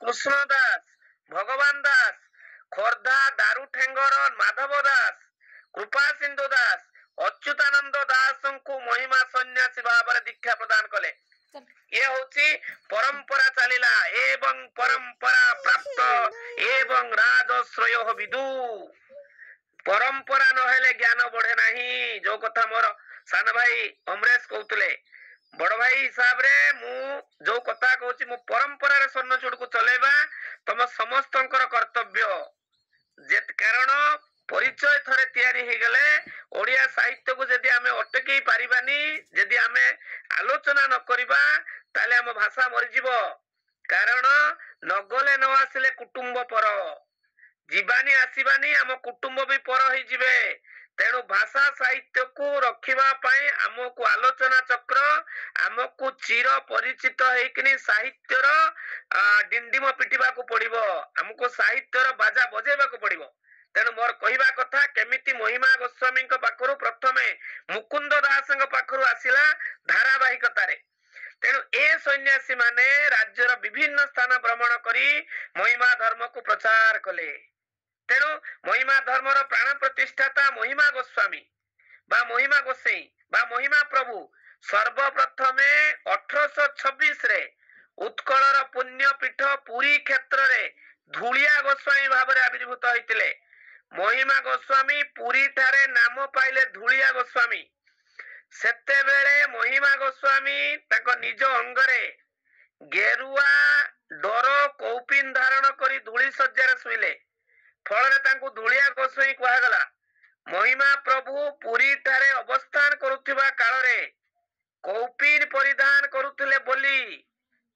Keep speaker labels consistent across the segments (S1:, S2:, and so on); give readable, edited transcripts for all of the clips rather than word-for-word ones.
S1: কৃষ্ণ দাস, ভগবান দাস, খোর্ধা ଦାରୁଠେଙ୍ଗର ମାଧବ ଦାସ, କୃପା ସିନ୍ଧୁ ଦାସ, ଅଚ୍ୟୁତାନନ୍ଦ ଦାସଙ୍କୁ ମହିମା ସନ୍ନ୍ୟାସୀ ଭାବରେ ଦୀକ୍ଷା ପ୍ରଦାନ କଲେ। ये होची परंपरा चलिला एवं परंपरा प्राप्त एवं राजश्रय विदु। परंपरा नहेले ज्ञान बढ़े नहीं। जो कथा मोर सान भाई अमरेश कहते बड़ भाई हिसाब रे मु जो कथा कहूँ मु परंपरा रे स्वर्णचूड़ को चलेबा तुम समस्त कर्तव्य। जेत कारण परिचय थरे तैयारी हो गले ओडिया साहित्य को जदि आमे अटकई पारिबानी, जदि आमे आलोचना न करिबा ताले हम भाषा मरिजिब। कारण नगले न आसिले कुटुंब पर जीवानी आसीबानी आम कुटुंब भी पर होई जिवे। तेणु भाषा साहित्य को रखिबा पाई आमको आलोचना चक्र आमको चिर परिचित हेकिनी साहित्यर डिंडिम पिटिबा को पड़िबो, आमको साहित्यर बाजा बजेबा को पड़िबो। तेणु मोर कहवा कथा केमिति महिमा गोस्वामी पाखरु प्रथमे मुकुंद दास पाखरु आसिला धारावाहिकतारे। तेणु ए सन्यासी माने राज्यर विभिन्न स्थान भ्रमण करी महिमा धर्म को प्रचार कले। तेणु महिमा धर्मर प्राण प्रतिष्ठाता महिमा गोस्वामी बा महिमा गोसाई बा महिमा प्रभु सर्वप्रथमे 1826 रे उत्कलर पुण्य पीठ पुरी क्षेत्र रे धूलिया गोस्वामी भाव आविर्भूत होइतिले। महिमा गोस्वामी पुरी ठारे नाम पाइले धूलिया गोस्वामी। सेते बेले महिमा गोस्वामी ताको निज अंगरे गेरुआ डर कौपिन धारण करी धूली सज्जार शुइले। फल तांको धूलिया गोस्वामी कहगला। महिमा प्रभु पुरी ठारे अवस्थान करुथिबा काल रे कौपिन परिधान करुथिले बोली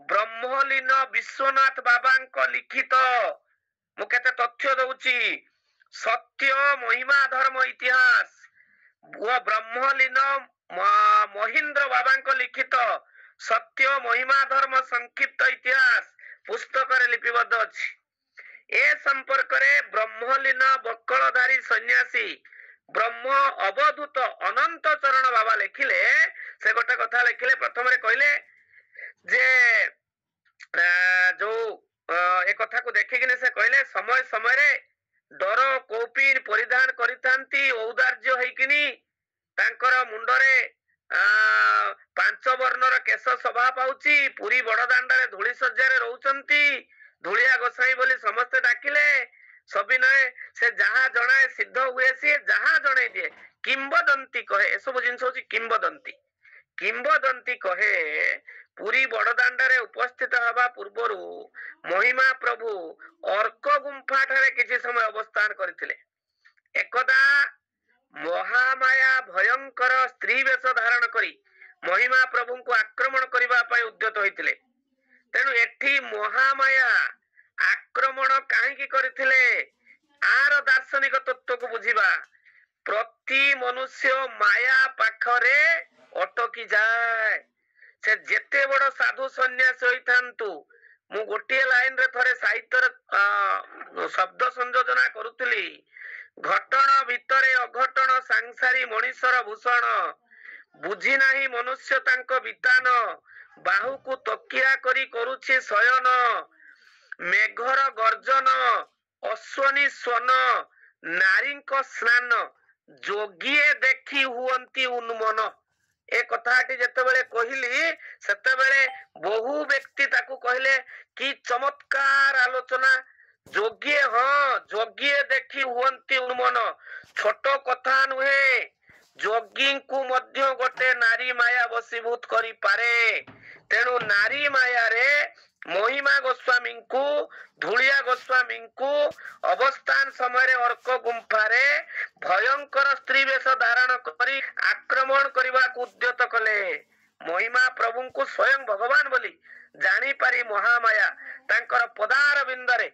S1: ब्रह्मलीन विश्वनाथ बाबांको लिखित मु केते तथ्य दउची सत्य महिमा धर्म इतिहास वो ब्रह्मलीन महेंद्र बाबांको लिखित सत्य महिमा धर्म संक्षिप्त इतिहास पुस्तक रे लिपिबद्ध अछि। ए संपर्क रे ब्रह्मलीन बक्कलधारी सन्यासी ब्रह्म अवधूत अनंत चरण बाबा लिखिले। से गोटे कथा लिखिले प्रथम रे कहले जे जो ए कथा को देखिकिने से कहले समय समय रे डर कौपिन परिधान करितांती औदार्य हेकिनी तांकर मुंडरे 5 वर्णर केश शोभा पाउची। पुरी बड़दांडरे धूली सज्जारे रहउचंती। धूलिया गोसाई बोली समस्ते डाकिले। सबिनय से जहा जणाए सिद्ध हुए सी जहा जणाई दिए किंबदंती कहे। ए सब जिंस होची किंबदंती। किंबदंती कहे पुरी बड़दांडरे उपस्थित हवा पूर्वरु महिमा प्रभु अर्क गुंफा ठारे किछि समय अवस्थान करथिले। एकदा महामाया भयंकर स्त्री वेश धारण करी महिमा प्रभु को आक्रमण करबा पई उद्यत होइथिले। तेनु एठी महामाया आक्रमण काहेकि करथिले आर दार्शनिक तत्व को बुझिबा। प्रति मनुष्य माया पाखरे अटकी जाए। से जेते बड़ साधु सन्यासी होइथांतु मु गोटे लाइन रे थरे साहित्यर शब्द संयोजना करुतली। घटण भितरे अघटण सांसारी मनीषर भूषण बुझी नाही मनुष्य तांको वितान बाहु को तकिया करी करुछि शयन मेघर गर्जन अश्वनी स्वन नारींको स्नान जोगिए देखी हुअंती उन्मन। ए कथाटी जेतेबेले कहिली सेतेबेले बहु व्यक्ति ताकू कहले कि चमत्कार आलोचना। जोगिए हाँ जोगिए देखी हुअंती उन्मन छोट कथा नुहे। जोगी को मध्य गोटे नारी माया बसीभूत करी पारे। तेणु नारी माया रे महिमा गोस्वामी को धूलिया गोस्वामी को अवस्थान समय अर्क गुंफा रे भयंकर स्त्री वेश धारण करी आक्रमण करने को उद्यत कले। महिमा प्रभु को स्वयं भगवान बोली जानी पारी महामाया तांकर पदार बिंदरे